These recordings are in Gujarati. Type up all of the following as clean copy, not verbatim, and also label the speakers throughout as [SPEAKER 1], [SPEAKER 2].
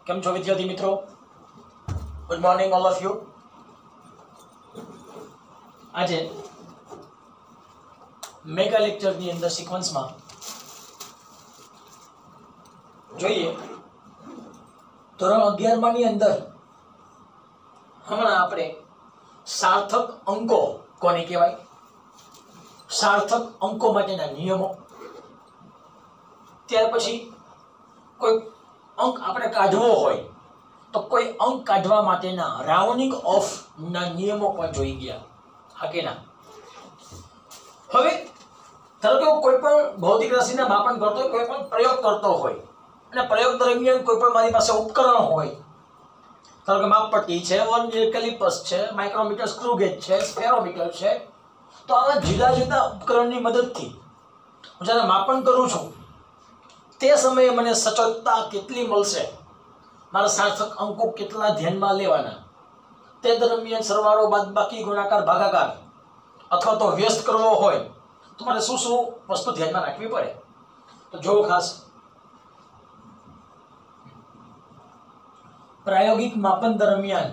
[SPEAKER 1] કેમ છો વિદ્યાર્થી મિત્રો? Good morning all of you. આજે મેગા લેક્ચરની અંદર સિક્વન્સમાં જોઈએ ધોરણ 11 ની અંદર હમણાં આપણે સાર્થક અંકો કોને કહેવાય, સાર્થક અંકો માટેના નિયમો, ત્યાર પછી કોઈ અંક આપણે કાઢવો હોય તો કોઈ અંક કાઢવા માટેના રાઉન્ડિંગ ઓફ ના નિયમો પણ જોઈ ગયા. હા કે ના? હવે ધારો કે કોઈ પણ ભૌતિક રાશિના માપન કરતો હોય, કોઈ પણ પ્રયોગ કરતો હોય અને પ્રયોગ દરમિયાન કોઈ પણ મારી પાસે ઉપકરણ હોય, ધારો કે માપપટ્ટી છે, કેલિપસ છે, માઇક્રોમીટર, સ્ક્રૂ ગેજ છે, સ્ફેરોમીટર છે, તો આવા જુદા જુદા ઉપકરણની મદદથી હું જ્યારે માપન કરું છું તે સમયે મને સચોટતા કેટલી મળશે, મારા સાર્થક અંકો કેટલા ધ્યાનમાં લેવાના, તે દરમિયાન સરવાળો, બાદબાકી, ગુણાકાર, ભાગાકાર અથવા તો વ્યસ્ત કરવો હોય તો મારે શું શું વસ્તુ ધ્યાનમાં રાખવી પડે. તો જો ખાસ પ્રાયોગિક માપન દરમિયાન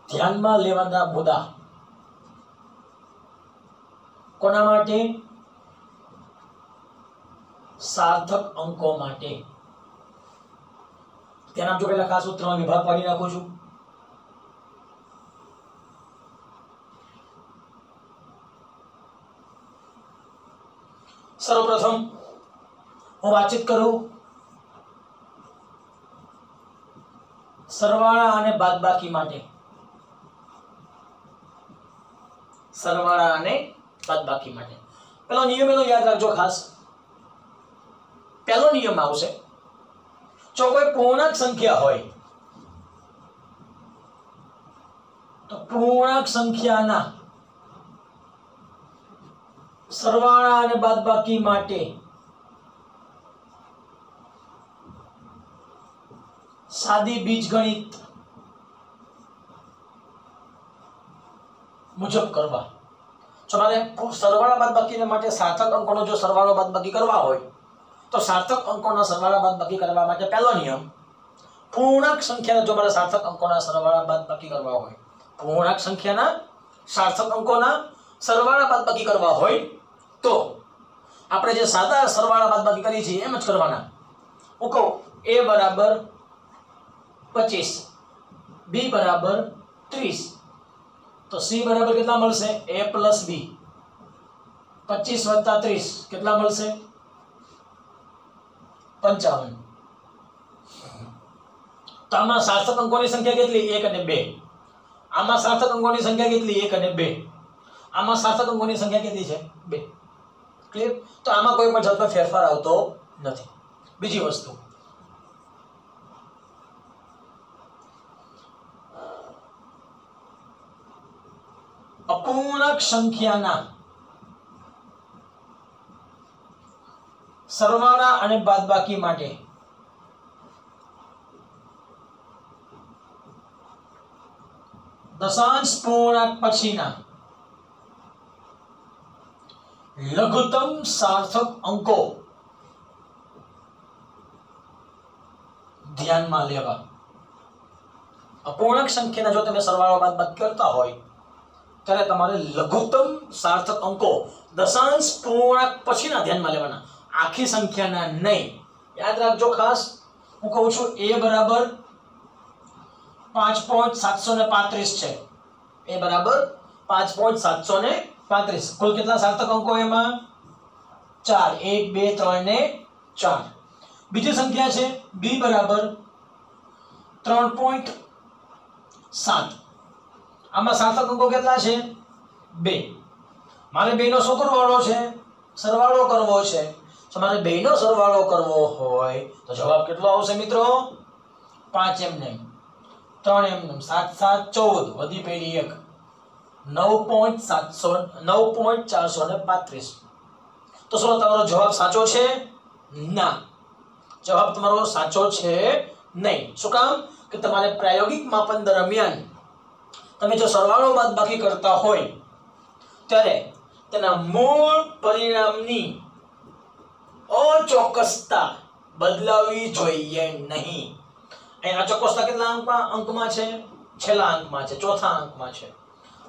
[SPEAKER 1] ધ્યાનમાં લેવાના મુદ્દા કોના માટે? સાર્થક અંકો માટે. ધ્યાન આપજો. પહેલા ખાસ સૂત્રમાં વિભાગ પાડી નાખું છું. સર્વપ્રથમ હું વાતચીત કરું સરવાળા અને બાદબાકી માટે. સરવાળા અને બાદબાકી માટે પેલો નિયમ એનો યાદ રાખજો ખાસ. પહેલો નિયમ આવશે, જો કોઈ પૂર્ણાંક સંખ્યા હોય તો પૂર્ણાંક સંખ્યાના સરવાળા અને બાદબાકી માટે સાદી બીજગણિત મુજબ કરવા. જો મારે સરવાળા બાદબાકી માટે સાર્થક અંકોનો જો સરવાળો બાદબાકી કરવા હોય તો સાર્થક અંકોના સરવાળા બાદબાકી કરવા માટે પહેલો નિયમ, પૂર્ણાંક સંખ્યાના જો મારે સાર્થક અંકોના સરવાળા બાદબાકી કરવા હોય, પૂર્ણાંક સંખ્યાના સાર્થક અંકોના સરવાળા બાદબાકી કરવા હોય તો આપણે જે સાદા સરવાળા બાદબાકી કરી છે એમ જ કરવાના. હું કહું a બરાબર 25, b બરાબર 30, તો c બરાબર કેટલા મળશે? a plus b. 25 વત્તા 30 કેટલા મળશે? 55. તો આમાં સાર્થક અંકોની સંખ્યા કેટલી? 1 અને 2. આમાં સાર્થક અંકોની સંખ્યા કેટલી? 1 અને 2. આમાં સાર્થક અંકોની સંખ્યા કેટલી છે? 2. ક્લિયર? તો આમાં કોઈ પણ જાતનો ફેરફાર આવતો નથી. બીજી વસ્તુ, અપૂર્ણાંક સંખ્યાના સરવાળા અને બાદબાકી માટે દશાંશ પૂર્ણાંક પછીના લઘુત્તમ સાર્થક અંકો ધ્યાનમાં લેવા. અપૂર્ણાંક સંખ્યાના જો તમે સરવાળો બાદબાકી કરતા હોય ત્યારે તમારે લઘુત્તમ સાર્થક અંકો દશાંશ પૂર્ણાંક પછીના ધ્યાનમાં લેવાના, આખી સંખ્યાના નહીં. યાદ રાખજો ખાસ. હું કહું છું a બરાબર 5.735 છે. a બરાબર 5.735. કુલ કેટલા સાર્થક અંકો એમાં? 4. 1, 2, 3 ને 4. બીજી સંખ્યા છે b બરાબર 3.7. આમાં સાર્થક અંકો કેટલા છે? 2. મારે 2 નો શું કરવાનો છે? સરવાળો કરવો છે. જો મારે 2 નો સરવાળો કરવો હોય તો જવાબ કેટલો આવશે મિત્રો? 5 એમને 3 એમને 7 7 14 વધી પેલી 1 9.435. તો શું તમારો જવાબ સાચો છે? ના, જવાબ તમારો સાચો છે નહીં. શું કામ? કે તમારે પ્રાયોગિક માપન દરમિયાન તમે જો સરવાળો બાદબાકી કરતા હોય ત્યારે તેના મૂળ પરિણામની અચોક્કસતા બદલાવી જોઈએ નહીં. અહીં અચોક્કસતા કેટલા અંકમાં છે? છેલ્લા અંકમાં છે, ચોથા અંકમાં છે.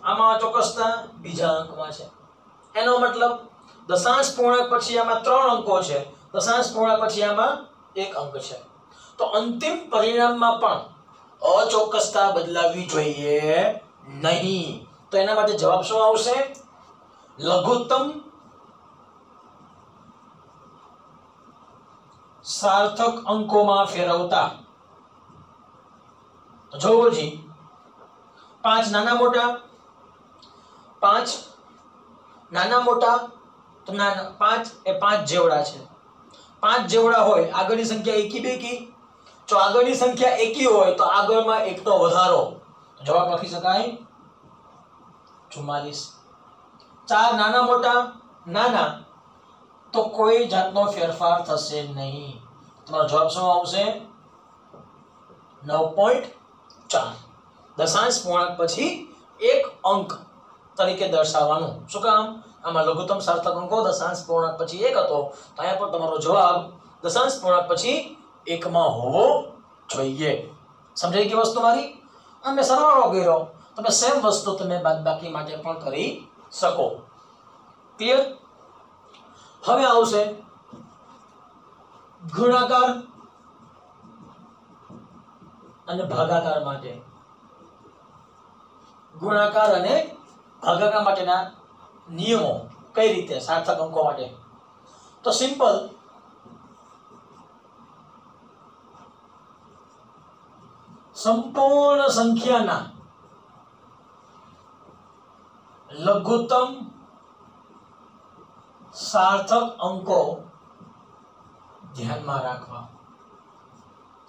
[SPEAKER 1] આમાં અચોક્કસતા બીજા અંકમાં છે. એનો મતલબ દશાંશ પૂર્ણાંક પછી આમાં 3 અંકો છે, દશાંશ પૂર્ણાંક પછી આમાં 1 અંક છે. તો અંતિમ પરિણામમાં પણ અચોક્કસતા બદલાવી જોઈએ નહીં. તો એના માટે જવાબ શું આવશે? લઘુત્તમ સાર્થક અંકોમાં ફેરવતા. જોવો જી, 5 નાના મોટા, 5 નાના મોટા, તો 5 એ 5 જેવડા છે. 5 જેવડા હોય, આગળની સંખ્યા એકી બેકી. જો આગળની સંખ્યા એકી હોય તો આગળમાં એકનો વધારો. જવાબ લખી શકાય 44. 4 નાના મોટા, નાના, તો કોઈ જાતનો ફેરફાર થશે નહીં. તમારો જવાબ શું આવશે? 9.4. દશાંશ પૂર્ણાંક પછી 1 અંક તરીકે દર્શાવવાનું. શું કામ? આમાં લઘુત્તમ સાર્થક અંકો દશાંશ પૂર્ણાંક પછી 1 હતો, તો અહીંયા પણ તમારો જવાબ દશાંશ પૂર્ણાંક પછી 1 માં હોવો જોઈએ. સમજાઈ ગઈ વસ્તુ મારી? અમે સરવાળો કર્યો, તમે સેમ વસ્તુ તમે બાદબાકી માટે પણ કરી શકો. ક્લિયર? હવે આવશે ગુણાકાર અને ભાગાકાર માટે. ગુણાકાર અને ભાગાકાર માટેના નિયમો કઈ રીતે સાર્થક અંકો માટે? તો સિમ્પલ, સંપૂર્ણ સંખ્યાના લઘુત્તમ સાર્થક અંકો ધ્યાનમાં રાખવા.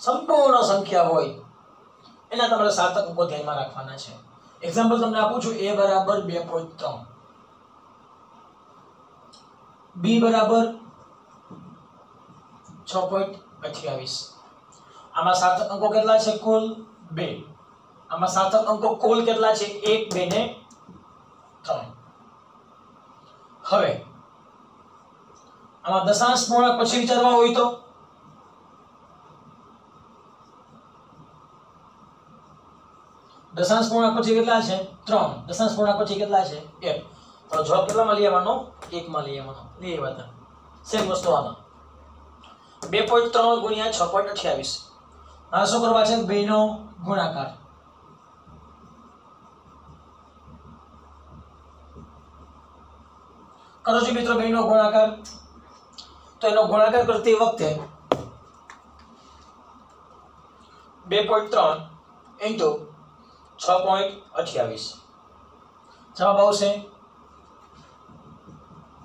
[SPEAKER 1] સંપૂર્ણ સંખ્યા હોય એના તમારે સાર્થક અંકો ધ્યાનમાં રાખવાના છે. એક્ઝામ્પલ તમને આપું છું. a બરાબર 2.3, b બરાબર 6.28. આમાં સાર્થક અંકો કેટલા છે? કુલ 2. આમાં સાર્થક અંકો કુલ કેટલા છે? 1, 2 ને 3. હવે આમાં દશાંશ પૂર્ણાંક પછી વિચારવા હોય તો દશાંશ પૂર્ણાંક પછી કેટલા છે? 3. દશાંશ પૂર્ણાંક પછી કેટલા છે? 1. તો જવાબ કેટલામાં લઈ આવવાનો? 1 માં લઈ આવવાનો. લઈ આવ્યા. સેમ વસ્તુ આમાં 2.3 ગુણ્યા 6.28. આ શું કરવા છે? 2 નો ગુણાકાર. કરો છો મિત્રો 2 નો ગુણાકાર. તો એનો ગુણાકાર કરતી વખતે 2.3 into 6.28 જવાબ આવશે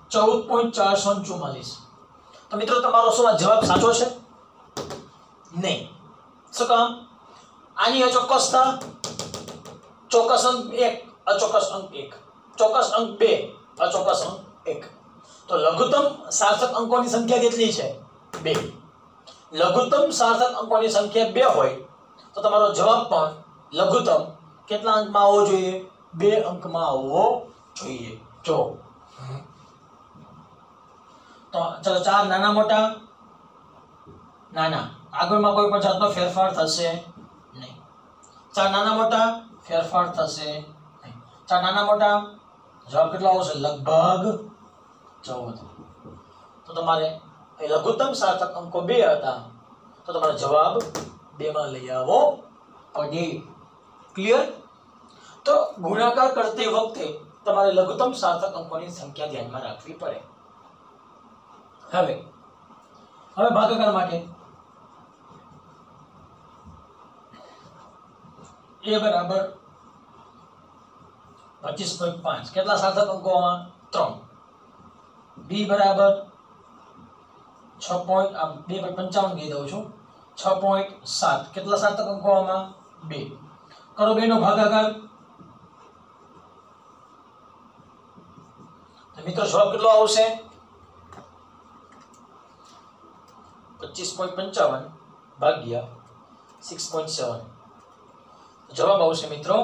[SPEAKER 1] 14.444. તો મિત્રો તમારો શું આ જવાબ સાચો છે? નહીં. શું કામ? આની અચોક્કસતા ચોક્કસ અંક 1, અચોક્કસ અંક 1, ચોક્કસ અંક 2, અચોક્કસ અંક 1. તો લઘુત્તમ સાર્થક અંકોની સંખ્યા કેટલી છે? 2. લઘુત્તમ સાર્થક અંકોની સંખ્યા 2 હોય તો તમારો જવાબ પણ લઘુત્તમ કેટલા અંકમાં આવવો જોઈએ? 2 અંકમાં આવવો જોઈએ. જો તો ચલો 4 નાના મોટા, નાના, આગળમાં કોઈ પણ જાતનો ફેરફાર થશે નહીં. 4 નાના મોટા, ફેરફાર થશે નહીં. 4 નાના મોટા, જવાબ કેટલો આવશે? લગભગ 14. તો તમારે લઘુત્તમ સાર્થક અંકો 2 હતા, તો તમારો જવાબ 2 માં લઈ આવો પડે. ક્લિયર? તો ગુણાકાર કરતી વખતે તમારે લઘુત્તમ સાર્થક અંકોની સંખ્યા ધ્યાનમાં રાખવી પડે. હવે ભાગાકાર માટે a બરાબર 25.5. કેટલા સાર્થક અંકોમાં? 3. b બરાબર 2.55 કહી દઉં છું. 6.7. કેટલા સાર્થક અંકોમાં? 2. કરો 2 નો ભાગાકાર. તો મિત્રો જવાબ કેટલો આવશે? 25.55 ભાગ્યા 6.7. જવાબ આવશે મિત્રો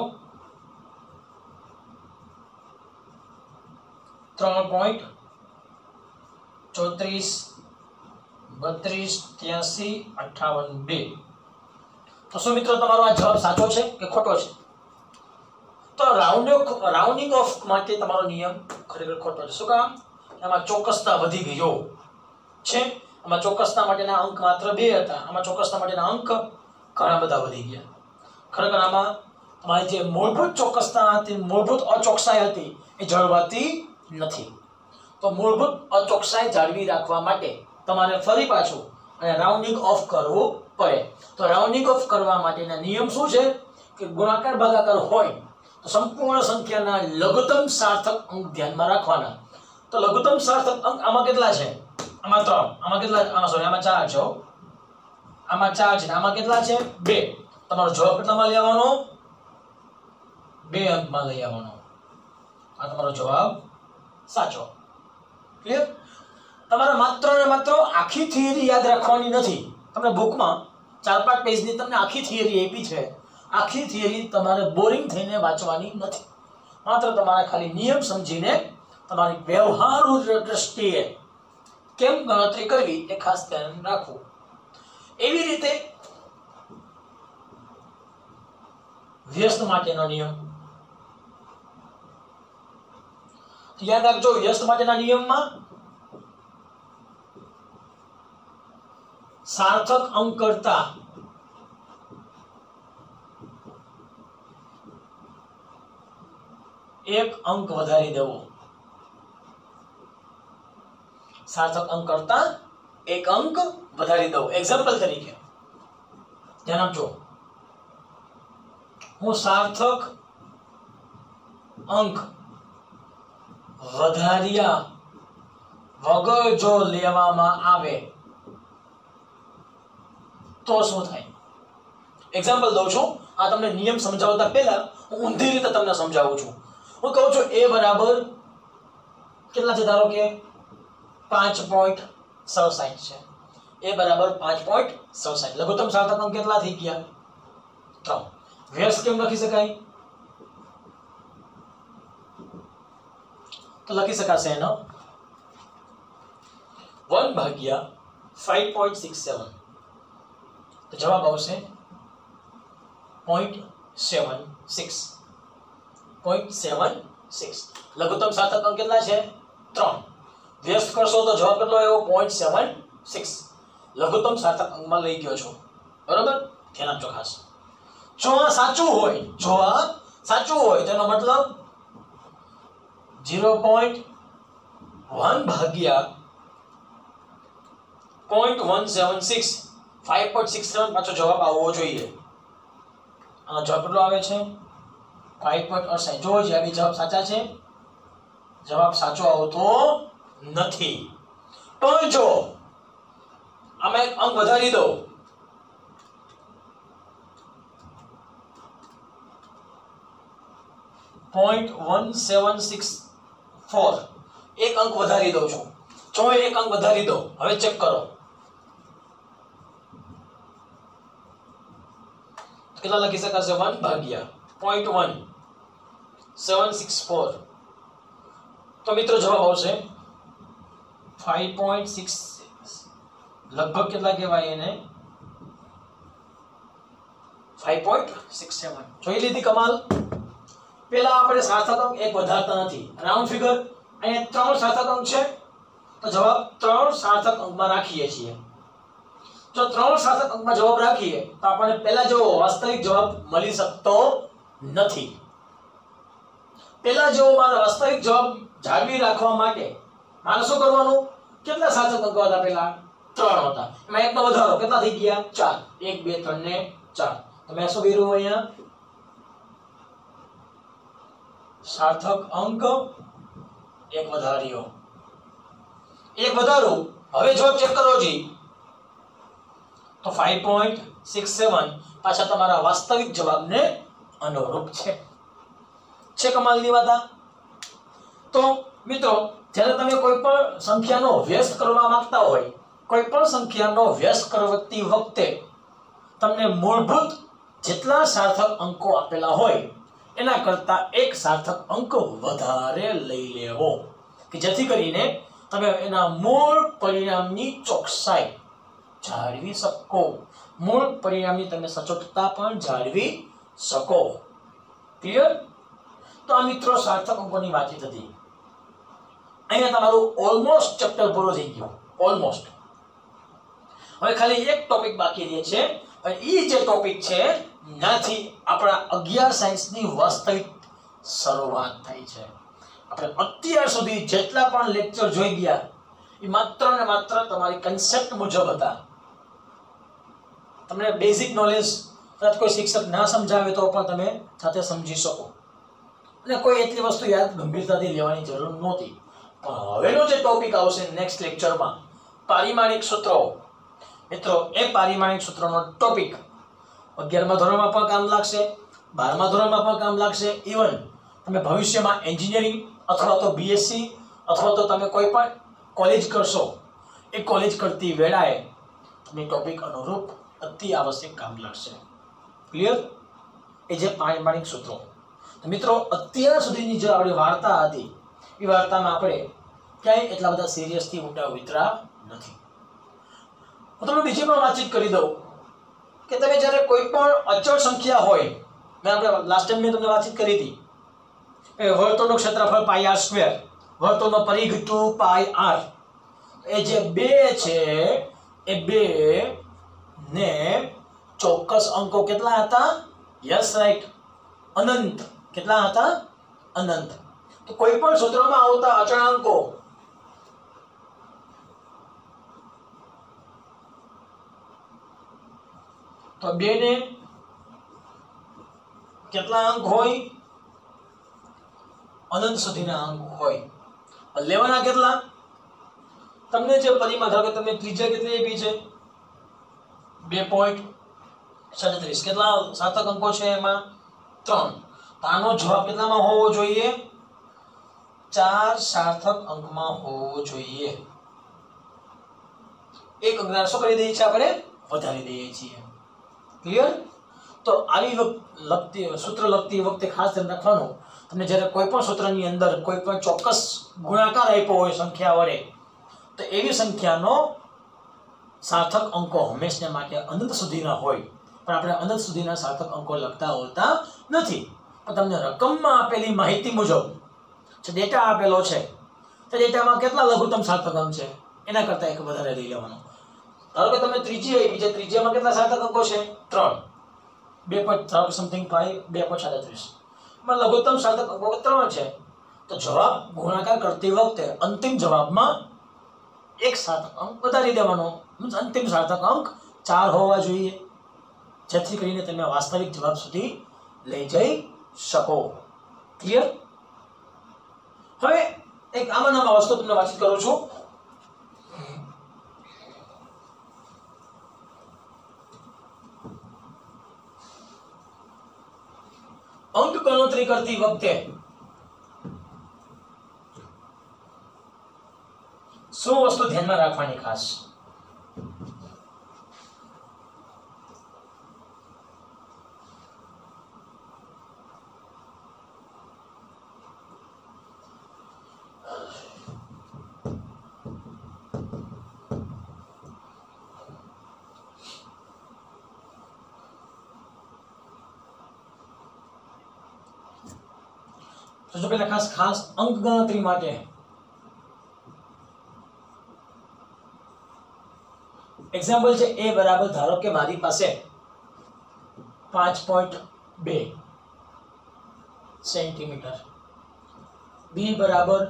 [SPEAKER 1] 3.34 32 83 58 2. તો શું મિત્રો તમારો આ જવાબ સાચો છે કે ખોટો છે? તો રાઉન્ડિંગ ઓફ માટે તમારો નિયમ ખરેખર ખોટો છે. શું કામ? એમાં ચોક્કસતા વધી ગયો છે. આમાં ચોક્કસતા માટેના અંક માત્ર 2 હતા, આમાં ચોક્કસતા માટેના અંક ઘણા બધા વધી ગયા. ખરેખર આમાં તમારી જે મૂળભૂત ચોક્કસતા હતી, મૂળભૂત અચોકસાઈ હતી, એ જળવાતી નથી. તો મૂળભૂત અચોકસાઈ જાળવી રાખવા માટે તમારે ફરી પાછું અને રાઉન્ડિંગ ઓફ કરવું પડે. તો રાઉન્ડિંગ ઓફ કરવા માટેના નિયમ શું છે કે ગુણાકાર ભાગાકાર હોય તો સંપૂર્ણ સંખ્યાના લઘુત્તમ સાર્થક અંક ધ્યાનમાં રાખવાના. તો લઘુત્તમ સાર્થક અંક આમાં કેટલા છે? આમાં 3. આમાં કેટલા? આમાં 4 છે. આમાં 4 છે. આમાં કેટલા છે? 2. તમારો જવાબ કેટલામાં લઈ આવવાનો? 2 અંકમાં લઈ આવવાનો. આ તમારો જવાબ સાચો. ક્લિયર? તમારે માત્ર ને માત્ર આખી થિયરી યાદ રાખવાની નથી. તમને બુકમાં 4-5 પેજની તમને આખી થિયરી આપી છે. આખી થિયરી તમારે બોરિંગ થઈને વાંચવાની નથી. માત્ર તમારે ખાલી નિયમ સમજીને તમારી વ્યવહારુ દ્રષ્ટિએ કેમ ગણતરી કરવી એ ખાસ ધ્યાન રાખવું. એવી રીતે વ્યસ્ત માટેનો નિયમ યાદ રાખજો. વ્યસ્ત માટેના નિયમમાં સાર્થક અંક કરતા એક અંક વધારી દેવો. સાર્થક અંક કરતા એક અંક વધારી દો. એક્ઝામ્પલ તરીકે ધ્યાન આપજો. હું સાર્થક અંક વધાર્યા વગર જો લેવામાં આવે તો શું થાય? એક્ઝામ્પલ દઉં છું. આ તમને નિયમ સમજાવતા પહેલા હું ઊંધી રીતે તમને સમજાવું છું. હું કહું છું a બરાબર કેટલા છે? ધારો કે 5.67 છે. a બરાબર 5.67. લઘુત્તમ સાર્થક અંક કેટલા થઈ ગયા? 3. વ્યસ્ત કેમ લખી શકાય? તો લખી શકાશે એનો 1/5.67. તો જવાબ આવશે 0.76. 0.76. લઘુત્તમ સાર્થક અંક કેટલા છે? 3. વ્યસ્ત કરશો તો જવાબ કેટલો આવ્યો? 0.76. લઘુત્તમ સાર્થક અંકમાં લઈ ગયો છો. બરોબર? ધ્યાન આપજો ખાસ. જો આ સાચું હોય તેનો મતલબ 0.1 ભાગ્યા 0.176 5.67 પાછો જવાબ આવવો જોઈએ. આનો જવાબ કેટલો આવે છે? 5.68. જો જે આ જવાબ સાચા છે. જવાબ સાચો આવતો નથી. પણ જો આમાં એક અંક વધારી દો, .1764 એક અંક વધારી દઉં છું. જો એક અંક વધારી દો, હવે ચેક કરો કેટલા લખી શકાશે? 1/0.1764. તો મિત્રો જવાબ આવશે 5.6. લગભગ કેટલા કહેવાય એને? 5.67. જોઈ લીધી કમાલ? પેલા આપણે સાર્થક અંક એક વધારતા નથી. રાઉન્ડ ફિગર અહીંયા 3 સાર્થક અંક છે તો જવાબ 3 સાર્થક અંકમાં રાખીએ છીએ. જો 3 સાર્થક અંકમાં જવાબ રાખીએ તો આપણને પહેલા જેવો વાસ્તવિક જવાબ મળી શકતો નથી. પહેલા જેવો મારો વાસ્તવિક જવાબ જાળવી રાખવા માટે મારે શું કરવાનું? કેટલા સાર્થક અંકો હતા? પહેલા 3 હતા. એમાં એકનો વધારો કેટલા થઈ ગયા? 4. 1 2 3 ને 4. તમે શું કર્યું અહીંયા? સાર્થક અંક એક વધાર્યો. એક વધારો. હવે જવાબ ચેક કરો જી. તો 5.67 પાછા તમારા વાસ્તવિક જવાબને અનુરૂપ છે. કમાલની વાત. તો મિત્રો જ્યારે તમે કોઈ પણ સંખ્યાનો વ્યસ્ત કરવા માંગતા હોય, કોઈ પણ સંખ્યાનો વ્યસ્ત કરતી વખતે તમને મૂળભૂત જેટલા સાર્થક અંકો આપેલા હોય એના કરતા એક સાર્થક અંક વધારે લઈ લેવો કે જેથી કરીને તમે એના મૂળ પરિણામની ચોકસાઈ જાળવી શકો. મૂળ પરિણામની તમે સચોટતા પણ જાળવી શકો. ક્લિયર? તો આ મિત્રો સાર્થક અંકોની વાતચીત હતી. અહીંયા તમારું ઓલમોસ્ટ ચેપ્ટર પૂરો થઈ ગયો. ઓલમોસ્ટ. હવે ખાલી એક ટોપિક બાકી રહે છે અને એ જે ટોપિક છે નાથી આપણા 11 સાયન્સની વાસ્તવિક શરૂઆત થઈ છે. આપણે અત્યાર સુધી જેટલા પણ લેક્ચર જોઈ ગયા એ માત્ર ને માત્ર તમારી કન્સેપ્ટ મુજબ હતા. તમને બેઝિક નોલેજ કદાચ કોઈ શિક્ષક ના સમજાવે તો પણ તમે સાથે સમજી શકો અને કોઈ એટલી વસ્તુ યાદ ગંભીરતાથી લેવાની જરૂર નહોતી. પણ હવેનો જે ટોપિક આવશે નેક્સ્ટ લેક્ચરમાં પારિમાણિક સૂત્રો, મિત્રો એ પારિમાણિક સૂત્રનો ટોપિક 11મા ધોરણમાં પણ કામ લાગશે, 12મા ધોરણમાં પણ કામ લાગશે. ઇવન તમે ભવિષ્યમાં એન્જિનિયરિંગ અથવા તો બીએસસી અથવા તો તમે કોઈ પણ કોલેજ કરશો એ કોલેજ કરતી વેળાએ તમને ટોપિક અનુરૂપ અતિ આવશ્યક કામ લાગશે. ક્લિયર? એ જે પારિમાણિક સૂત્રો. મિત્રો અત્યાર સુધીની જે આપણી વાર્તા હતી એ વાર્તામાં આપણે ક્યાંય એટલા બધા સિરિયસથી ઊંડા ઉતરા નથી. હું તમને બીજી પણ વાતચીત કરી દઉં કે તમે જ્યારે કોઈ પણ અચળ સંખ્યા હોય, મેં આપણે લાસ્ટ ટાઈમ મેં તમને વાતચીત કરી હતી કે વર્તુળનું ક્ષેત્રફળ પાઈ આર સ્ક્વેર, વર્તુળનો પરિઘ 2 પાઈ આર, એ જે બે છે એ બે ને ચોક્કસ અંકો કેટલા હતા? યસ રાઈટ, અનંત. કેટલા હતા? અનંત. તો કોઈ પણ સૂત્રમાં આવતા અચળાંકો તો બે ને કેટલા અંક હોય? અનંત સુધીના અંક હોય. લેવાના કેટલા? તમને જે પરિમાણ ધારો કે તમે ત્રિજ્યા કેટલી આપી છે 2.37. કેટલા સાર્થક અંકો છે એમાં? 3. તો આનો જવાબ કેટલામાં હોવો જોઈએ? 4 સાર્થક અંકમાં હોવો જોઈએ. એક અંકના શું કરી દઈએ છીએ આપણે? વધારી દઈએ છીએ. ક્લિયર? તો આવી સૂત્ર લખતી વખતે ખાસ ધ્યાન રાખવાનું, તમને જ્યારે કોઈ પણ સૂત્રની અંદર કોઈ પણ ચોક્કસ ગુણાકાર આપ્યો હોય સંખ્યા વડે તો એવી સંખ્યાનો સાર્થક અંકો હંમેશા માટે અનંત સુધીના હોય. પણ આપણે અનંત સુધીના સાર્થક અંકો લખતા હોતા નથી. પણ તમને રકમમાં આપેલી માહિતી મુજબ જે ડેટા આપેલો છે તે ડેટામાં કેટલા લઘુત્તમ સાર્થક અંક છે એના કરતાં એક વધારે લઈ લેવાનો. ધારો કે તમે ત્રિજ્યા આપી છે, ત્રિજ્યામાં કેટલા સાર્થક અંકો છે? 3. 2. સમથિંગ 2.37. એમાં લઘુત્તમ સાર્થક અંકો 3 છે. તો જવાબ ગુણાકાર કરતી વખતે અંતિમ જવાબમાં એક સાર્થક અંક વધારી દેવાનો. અંતિમ સાર્થક અંક 4 હોવા જોઈએ, જેથી કરીને તમે વાસ્તવિક જવાબ સુધી લઈ જઈ શકો. ક્લિયર? હવે એક આમાં વસ્તુ તમને વાતચીત કરું છું. અંક ગણતરી કરતી વખતે શું વસ્તુ ધ્યાનમાં રાખવાની ખાસ? તો જો પેલા ખાસ અંક ગણતરી માટે એક્ઝામ્પલ છે a બરાબર ધારો કે મારી પાસે 5.2 સેન્ટીમીટર, b બરાબર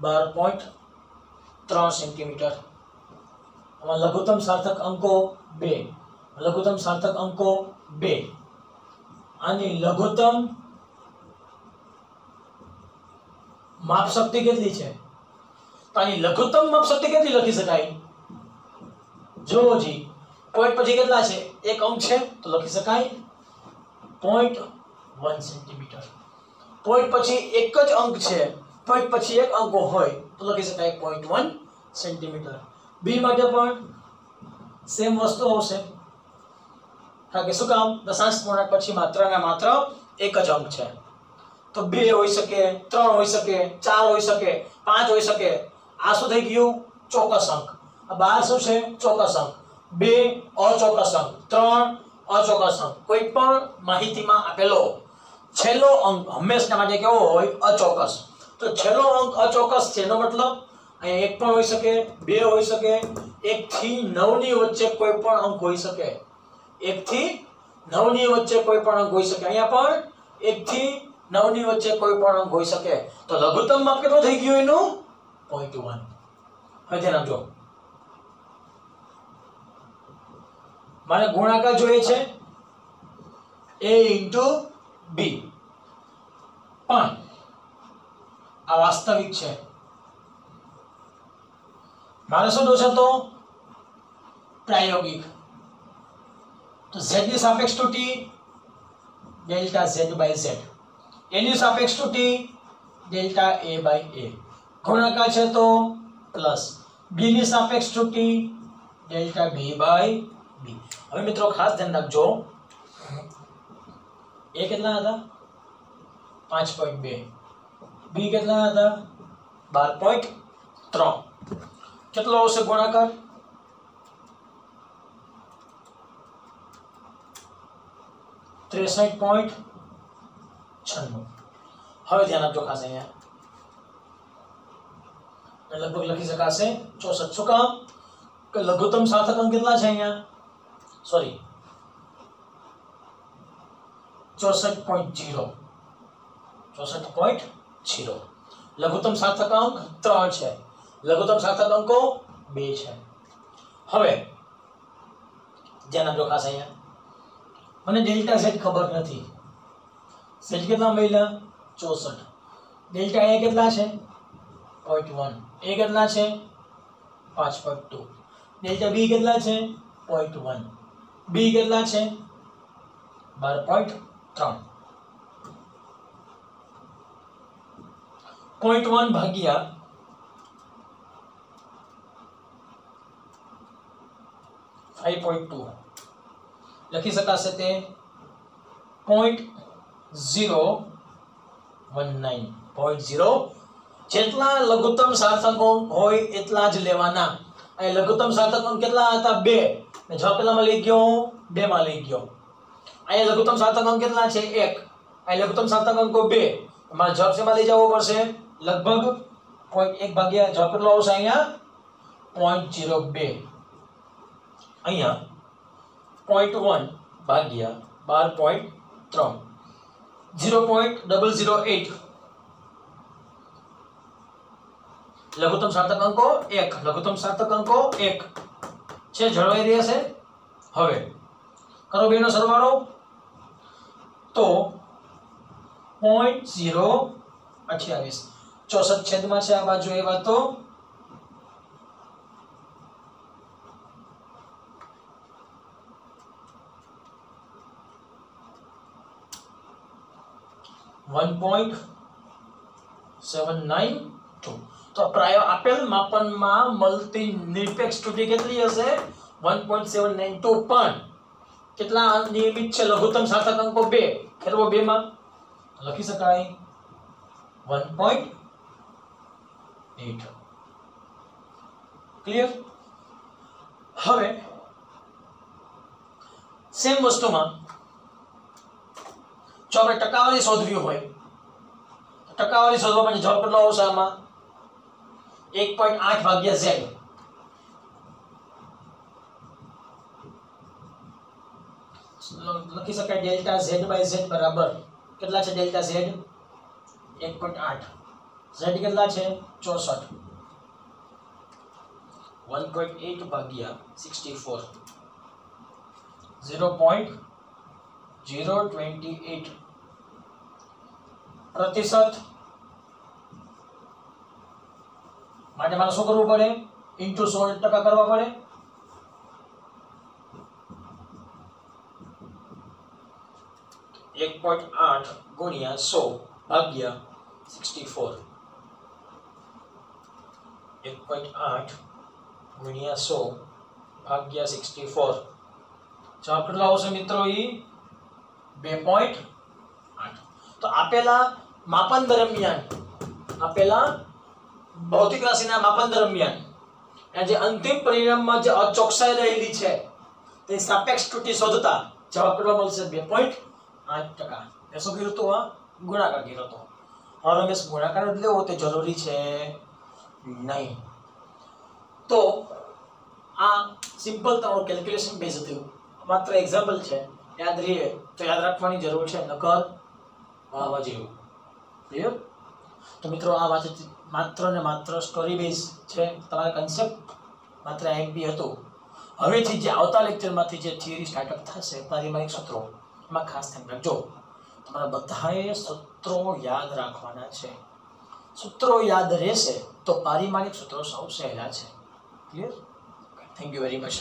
[SPEAKER 1] 12.3 સેન્ટીમીટર. આમાં લઘુત્તમ સાર્થક અંકો 2, લઘુત્તમ સાર્થક અંકો 2. આની લઘુત્તમ માપ શક્તિ કેટલી છે? તો આની લઘુત્તમ માપ શક્તિ કેટલી લખી શકાય? જો જી પોઈન્ટ પછી કેટલા છે? એક અંક છે તો લખી શકાય 0.1 સેન્ટીમીટર. પોઈન્ટ પછી એક જ અંક છે, પોઈન્ટ પછી એક અંક હોય તો લખી શકાય 0.1 સેન્ટીમીટર. બી માટે પણ સેમ વસ્તુ આવશે. કારણ કે શું કામ? દશાંશ પૂર્ણાંક પછી માત્ર ને માત્ર એક જ અંક છે. તો 2 હોઈ શકે, 3 હોઈ શકે, 4 હોઈ શકે, 5 હોઈ શકે. આ શું થઈ ગયું? ચોક્કસ અંક, આ 12 શું છે ચોક્કસ અંક, 2 અચોક્કસ અંક, 3 અચોક્કસ અંક. કોઈ પણ માહિતીમાં આપેલો છેલ્લો અંક હંમેશા માટે કેવો હોય અચોક્કસ. તો છેલ્લો અંક અચોક્કસ છે એનો મતલબ અહીં 1 પણ હોઈ શકે, 2 હોઈ શકે, 1 થી 9 ની વચ્ચે કોઈ પણ અંક હોઈ શકે, 1 થી 9 ની વચ્ચે કોઈ પણ અંક હોઈ શકે. અહીંયા પણ 1 થી 9 ની વચ્ચે કોઈ પણ અંક હોઈ શકે. તો લઘુત્તમ માપ કેટલો થઈ ગયો એનું 0.1. હવે ધ્યાન આપજો, મારે ગુણાકાર જોઈએ છે a * b, પણ આ વાસ્તવિક છે. મારે શું જોશે તો પ્રાયોગિક. તો z ની સાપેક્ષ to t delta z by z, a ની સાપેક્ષ to t delta a by a. ગુણાકાર છે તો પ્લસ b ની સાપેક્ષ to t delta b by b. હવે મિત્રો ખાસ ધ્યાન રાખજો, a કેટલા હતા 5.2, b કેટલા હતા 12.3. કેટલો આવશે ગુણાકાર 63.96. હવે ધ્યાન આપજો ખાસ, અહીંયા લગભગ લખી શકાશે 64. શું કામ કે લઘુત્તમ સાર્થક અંક કેટલા છે અહીંયા, સોરી 64.0, 64.0. લઘુત્તમ સાર્થક અંક 3 છે, લઘુત્તમ સાર્થક અંકો 2 છે. હવે ધ્યાન આપજો ખાસ, અહીંયા મને ડેલ્ટા z ખબર નથી, z કેટલા મળ્યા 64, ડેલ્ટા a કેટલા છે 0.1, a કેટલા છે 5.2, ડેલ્ટા b કેટલા છે 0.1, b કેટલા છે 12.3. 0.1 ભાગ્યા 5.2 લખી શકાશે તે 0.019. 0.0 જેટલા લઘુત્તમ સાર્થક અંક હોય એટલા જ લેવાના. અહીં લઘુત્તમ સાર્થક અંક કેટલા હતા 2, ને જવાબ કેટલામાં લઈ ગયો 2 માં લઈ ગયો. અહીંયા લઘુત્તમ સાર્થક અંક કેટલા છે 1, અહીં લઘુત્તમ સાર્થક અંકો 2, તમારે જવાબ શેમાં લઈ જવો પડશે લગભગ 0.1 ભાગ્યા જવાબ કેટલો આવશે અહીંયા 0.02. અહીંયા 0.1 ભાગ્યા 12.3 0.008. લઘુત્તમ સાર્થક અંકો 1, લઘુત્તમ સાર્થક અંકો 1 છે, જળવાઈ રહ્યા છે. હવે કરો બેનો સરવાળો તો 0.028. 64 છેદમાં છે આ બાજુ, એ વાત તો .792. તો પ્રાય આપેલ માપનમાં મળતી નિરપેક્ષ ત્રુટિ કેટલી હશે 1.792. પણ કેટલા નિયમિત છે લઘુત્તમ સાર્થક અંકો 2, ફેરવો 2 માં લખી શકાય 1.8. ક્લિયર. હવે સેમ વસ્તુમાં જો આપણે ટકાવારી શોધવી હોય, ટકાવારી શોધવા માટે જવાબ કેટલો આવશે આમાં 1.8 ભાગ્યા z. લખી શકાય ડેલ્ટા z બાય z બરાબર કેટલા છે ડેલ્ટા z 1.8, z કેટલા છે 64, 1.8 ભાગ્યા 64 0.028 प्रतिशत. માટે મારે શું કરવું પડે ઇન્ટુ 16% કરવા પડે. एक 1.8 गुणिया 100 भाग्या 64. 1.8 गुणिया 100 भाग्या 64. जवाब કેટલો આવશે મિત્રો ઈ 2.8. તો આપેલા માપન દરમિયાન, આપેલા ભૌતિક રાશિના માપન દરમિયાન જે અંતિમ પરિણામમાં જે અચોકસાઈ રહેલી છે તે સાપેક્ષ ત્રુટિ શોધતા જવાબ કેટલો મળશે 2.8%. એ શું કર્યું હતું? ગુણાકાર કર્યો હતો. હવે રમેશ ગુણાકાર જ લેવો તે જરૂરી છે નહીં. તો આ સિમ્પલ તમારું કેલ્ક્યુલેશન બેઝ હતું, માત્ર એક્ઝામ્પલ છે. યાદ રહે તો યાદ રાખવાની જરૂર છે, નકર વાવા જેવું. ક્લિયર? તો મિત્રો આ વાત માત્ર ને માત્ર સ્ટોરી બેઝ છે. તમારા કન્સેપ્ટ માત્ર એમપી હતું. હવેથી જે આવતા લેક્ચરમાંથી જે થિયરી સ્ટાર્ટઅપ થશે પારિમાણિક સૂત્રો, એમાં ખાસ ધ્યાન રાખજો. તમારા બધાએ સૂત્રો યાદ રાખવાના છે. સૂત્રો યાદ રહેશે તો પારિમાણિક સૂત્રો સૌ સહેલા છે. Clear? Thank you very much.